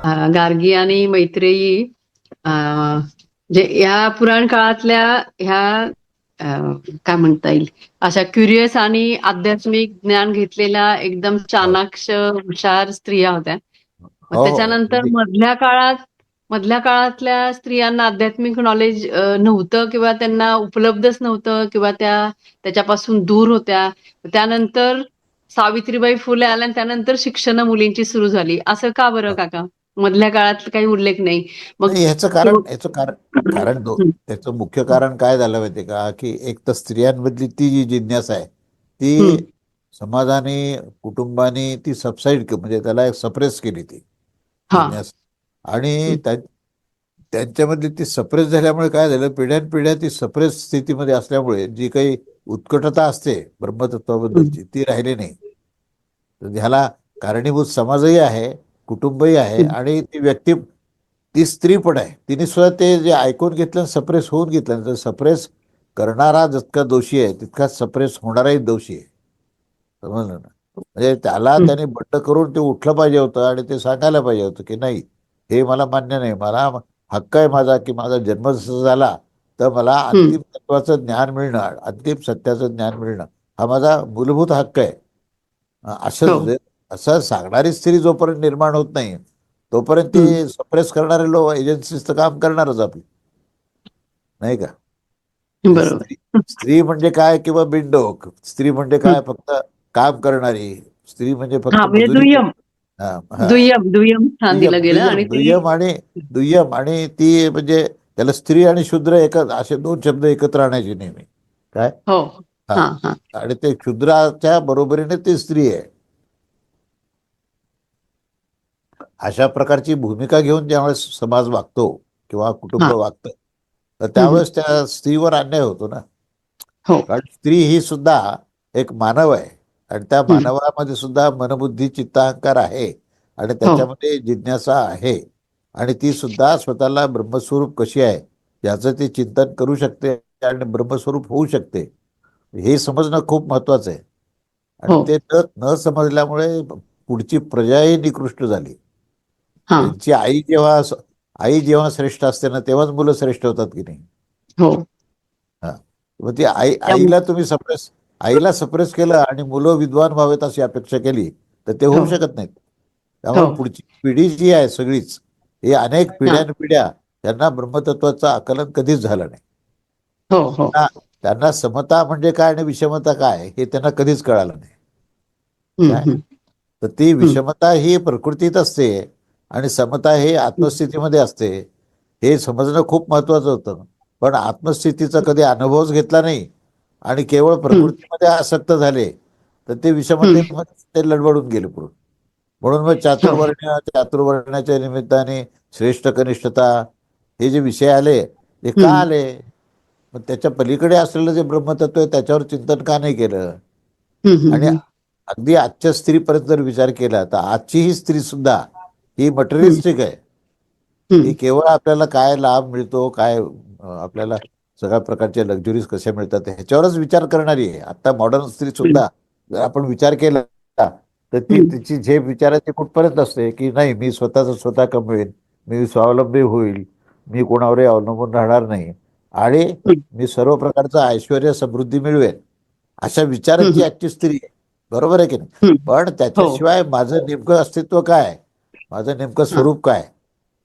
गार्गी आणि मैत्रेयी जे ह्या पुराण काळातल्या ह्या अ, काय म्हणता येईल अशा क्युरियस आणि आध्यात्मिक ज्ञान घेतलेल्या एकदम हो चाणाक्ष हुशार स्त्रिया होत्या. मग हो हो, त्याच्यानंतर अगदी. मधल्या काळातल्या स्त्रियांना आध्यात्मिक नॉलेज नव्हतं किंवा त्यांना उपलब्धच नव्हतं किंवा त्याच्यापासून दूर होत्या. त्यानंतर सावित्रीबाई फुले आल्या आणि त्यानंतर शिक्षण मुलींची सुरू झाली. असं का बरं हो. काका? मधल्या काळात काही उल्लेख नाही. मग नाही, ह्याचं कारण कारण त्याचं मुख्य कारण काय झालं माहितीये का, की एक तर स्त्रियांमधली ती जी जिज्ञासा आहे ती हम्म, समाजाने, कुटुंबाने ती सबसाईड, म्हणजे त्याला सप्रेस केली ती हा. जिज्ञासा. आणि त्यांच्यामधली ती सप्रेस झाल्यामुळे काय झालं, पिढ्यानपिढ्या ती सप्रेस स्थितीमध्ये असल्यामुळे जी काही उत्कटता असते हम्म, ब्रह्मतत्वाबद्दलची ती राहिली नाही. तर ह्याला कारणीभूत समाजही आहे, कुटुंबही आहे, हम्म, आणि ती व्यक्ती, ती स्त्री पण आहे. तिने सुद्धा ते जे ऐकून घेतलं, सप्रेस होऊन घेतलं, तर सप्रेस करणारा जितका दोषी आहे तितकाच सप्रेस होणाराही दोषी आहे. समजलं ना? म्हणजे त्याला हम्म, त्याने बंड करून ते उठलं पाहिजे होतं आणि ते सांगायला पाहिजे होतं की नाही, हे मला मान्य नाही. मला हक्क आहे माझा, की माझा जन्म जसा झाला तर मला हम्म, अंतिम तत्वाचं ज्ञान मिळणं, अंतिम सत्याचं ज्ञान मिळणं हा माझा मूलभूत हक्क आहे. हो. असं सांगणारी स्त्री जोपर्यंत निर्माण होत नाही तोपर्यंत हम्म, ती सप्रेस करणारे लोक एजन्सीचं काम करणारच आपली, नाही का? ते बरोबर. स्त्री स्त्री म्हणजे काय, किंवा बिनडोक स्त्री म्हणजे हम्म, काय, फक्त काम करणारी स्त्री म्हणजे फक्त हा म्हणजे मजुरी दुय्यम हा हा दुय्यम स्थान दुय्यम दिलं गेलं आणि दुय्यम ती दुय्यम आणि ती म्हणजे त्याला स्त्री आणि शूद्र एकच, असे दोन शब्द एकत्र आणायचे नेहमी. काय? हो. हा. हा, हा. आणि ते क्षुद्राच्या बरोबरीने ती स्त्री आहे. अशा प्रकारची भूमिका घेऊन ज्यावेळेस समाज वागतो किंवा कुटुंब हा. वागतं, तर हम्म, त्यावेळेस त्या स्त्रीवर अन्याय होतो ना. हो. कारण स्त्री ही सुद्धा एक मानव आहे, आणि त्या हम्म, मानवामध्ये सुद्धा मनबुद्धी चित्ताहंकार आहे, आणि हो. त्याच्यामध्ये जिज्ञासा आहे. आणि ती सुद्धा स्वतःला ब्रह्मस्वरूप कशी आहे याचं ती चिंतन करू शकते आणि ब्रह्मस्वरूप होऊ शकते. हे समजणं खूप महत्वाचं आहे. आणि हो. ते न समजल्यामुळे पुढची प्रजाही निकृष्ट झाली. हा. त्यांची आई जेव्हा श्रेष्ठ असते ना, तेव्हाच मुलं श्रेष्ठ होतात की नाही. हो. हा. मग ती त्यामुळे आईला सप्रेस केलं आणि मुलं विद्वान व्हावेत अशी अपेक्षा केली तर ते हो. होऊ शकत नाहीत. हो. त्यामुळे पुढची पिढी जी आहे सगळीच, ही अनेक हा. पिढ्यानपिढ्या त्यांना ब्रह्मतत्वाचं आकलन कधीच झालं नाही. हो. हो. त्यांना त्यांना समता म्हणजे काय आणि विषमता काय हे त्यांना कधीच कळालं नाही. हम्म, काय? हम्म, तर ती हम्म, विषमता ही प्रकृतीत असते आणि समता ही आत्मस्थितीमध्ये असते. हे समजणं खूप महत्वाचं होतं. पण आत्मस्थितीचा कधी अनुभवच घेतला नाही आणि केवळ हम्म, प्रकृतीमध्ये आसक्त झाले, तर ते हम्म, विषमतेमध्ये ते लडबडून गेले पुढे. म्हणून मग हो. चातुर्वर्ण्याच्या निमित्ताने श्रेष्ठ कनिष्ठता हे जे विषय आले ते का हम्म, आले? मग त्याच्या पलीकडे असलेलं जे ब्रह्मतत्व आहे त्याच्यावर चिंतन का नाही केलं? हम्म, आणि हम्म, अगदी आजच्या स्त्रीपर्यंत जर विचार केला तर आजची ही स्त्री सुद्धा ही हम्म, मटेरियलिस्टिक आहे. ही हम्म, केवळ आपल्याला काय लाभ मिळतो, काय आपल्याला सगळ्या प्रकारचे लक्झरीज कशा मिळतात ह्याच्यावरच विचार करणारी आहे. आता मॉडर्न स्त्री हम्म, सुद्धा जर आपण विचार केला तर ती हम्म, तिची झेप विचाराची कुठपर्यंत असते, की नाही, मी स्वतःच स्वतः कमवेन, मी स्वावलंबी होईल, मी कोणावरही अवलंबून राहणार नाही, आणि मी सर्व प्रकारचं ऐश्वर समृद्धी मिळवेन, अशा विचाराची हम्म, आजची स्त्री आहे. बरोबर आहे की नाही? हम्म, पण हो. त्याच्याशिवाय माझं नेमकं अस्तित्व काय, माझं नेमकं हा. स्वरूप काय,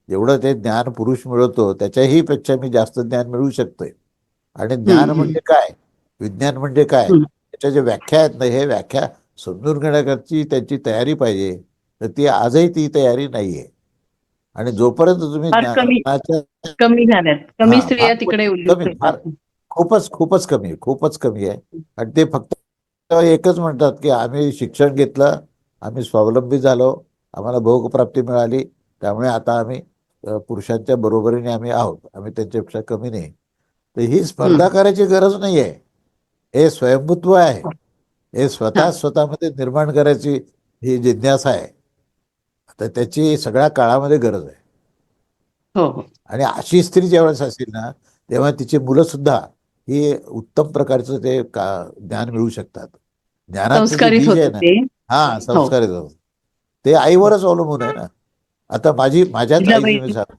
जेवढं ते ज्ञान पुरुष मिळवतो त्याच्याही पेक्षा मी जास्त ज्ञान मिळवू शकतोय. आणि ज्ञान हम्म, हम्म, म्हणजे काय, विज्ञान म्हणजे काय, हम्म. याच्या ज्या व्याख्या आहेत ना, हे व्याख्या समजून घेण्याकरची त्यांची तयारी पाहिजे. तर ती आजही ती तयारी नाहीये. आणि जोपर्यंत तुम्ही फार कमी ज्ञानाच्या, कमी झाल्यात. कमी हा, स्त्रिया फार तिकडे कमी, उरल्या फार आहेत. खूपच खूपच कमी आहे, खूपच कमी आहे. आणि ते फक्त एकच म्हणतात की आम्ही शिक्षण घेतलं, आम्ही स्वावलंबी झालो, आम्हाला भोगप्राप्ती मिळाली, त्यामुळे आता आम्ही पुरुषांच्या बरोबरीने आम्ही आहोत, आम्ही त्यांच्यापेक्षा कमी नाही. तर ही स्पर्धा हम्म. करायची गरज नाही आहे. हे स्वयंभूत्व आहे. हे हा. स्वतः स्वतःमध्ये निर्माण करायची ही जिज्ञासा आहे. तर त्याची सगळ्या काळामध्ये गरज आहे. हो. हो. आणि अशी स्त्री ज्यावेळेस असेल ना, तेव्हा तिची मुलं सुद्धा ही उत्तम प्रकारचं ते ज्ञान मिळू शकतात. ज्ञानाचं जे संस्कारित बीज आहे होते ना, ते. हा, हो. संस्कार येतात, ते आईवरच अवलंबून आहे ना. आता माझ्याच आईचं मी जिजाबाईंनी सांग,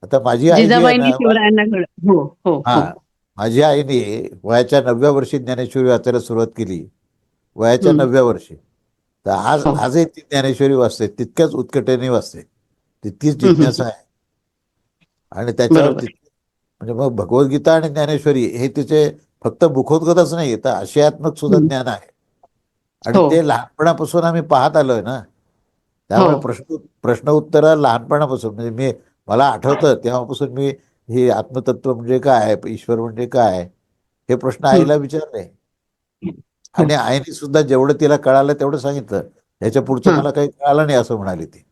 आता माझी आई जी आहे जिजाबाईंनी ना, शिवरायांना हो हो हा, हो. माझ्या आईने वयाच्या 9व्या वर्षी ज्ञानेश्वरी वाचायला सुरुवात केली, वयाच्या हम्म. 9व्या वर्षी. तर हो. आजही ती ज्ञानेश्वरी वाचते, तितक्याच उत्कटेने वाचते, तितकीच हम्म. जिज्ञासा आहे. आणि त्याच्यावर बरोबर. म्हणजे मग भगवद्गीता आणि ज्ञानेश्वरी हे तिचे फक्त मुखोद्गतच नाही, तर आशयात्मक सुद्धा हम्म. ज्ञान आहे. आणि हो ते लहानपणापासून आम्ही पाहत आलोय ना, हो. त्यामुळे प्रश्न उत्तर लहानपणापासून म्हणजे मला आठवतं तेव्हापासून मी हे आत्मतत्व म्हणजे काय, ईश्वर म्हणजे काय, हे प्रश्न हम्म. आईला विचारले. हो. आणि आईने सुद्धा जेवढं तिला कळालं तेवढं सांगितलं, ह्याच्या पुढचं हा. मला काही कळालं नाही असं म्हणाली ती.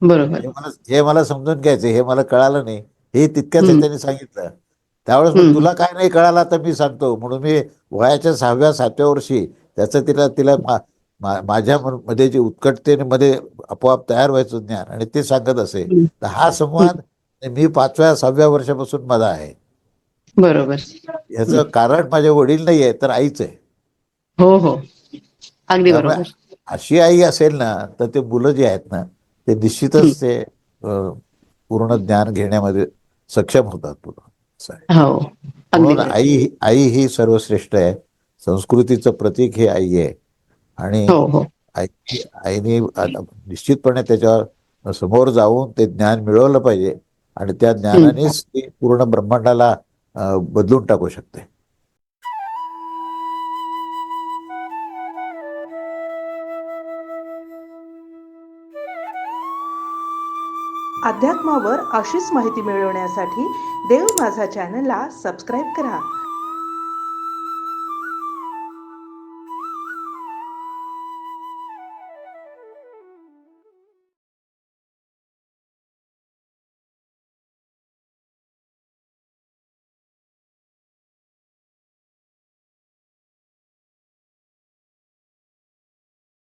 बरोबर. हे मला समजून घ्यायचं, हे मला कळालं नाही, हे तितक्याच हम्म. ह्याच्याने सांगितलं. त्यावेळेस मग हम्म. तुला काय नाही कळालं आता मी सांगतो म्हणून मी वयाच्या 6व्या 7व्या वर्षी त्याचं तिला तिला माझ्या मध्ये जे उत्कटतेमध्ये आपोआप तयार व्हायचं ज्ञान आणि ते सांगत असे. हम्म. तर हा हम्म. संवाद मी 5व्या 6व्या वर्षापासून माझा आहे. बरोबर. हम्म. याचं कारण माझे वडील नाही आहे, तर आईच आहे. हो हो. अगदी त्यामुळे बरोबर. अशी आई असेल ना, तर ते मुलं जे आहेत ना, ते हम्म. निश्चितच ते पूर्ण ज्ञान घेण्यामध्ये सक्षम होतात मुलं, असं आहे. हो. अगदी म्हणून बरोबर. आई आई ही सर्वश्रेष्ठ आहे. संस्कृतीचं प्रतीक हे आई आहे. आणि हो हो. आईने आता निश्चितपणे त्याच्यावर समोर जाऊन ते ज्ञान मिळवलं पाहिजे आणि त्या हम्म. ज्ञानानेच ती पूर्ण ब्रह्मांडाला बदलून टाकू शकते. अध्यात्मावर अशीच माहिती मिळवण्यासाठी देव माझा चॅनलला सबस्क्राईब करा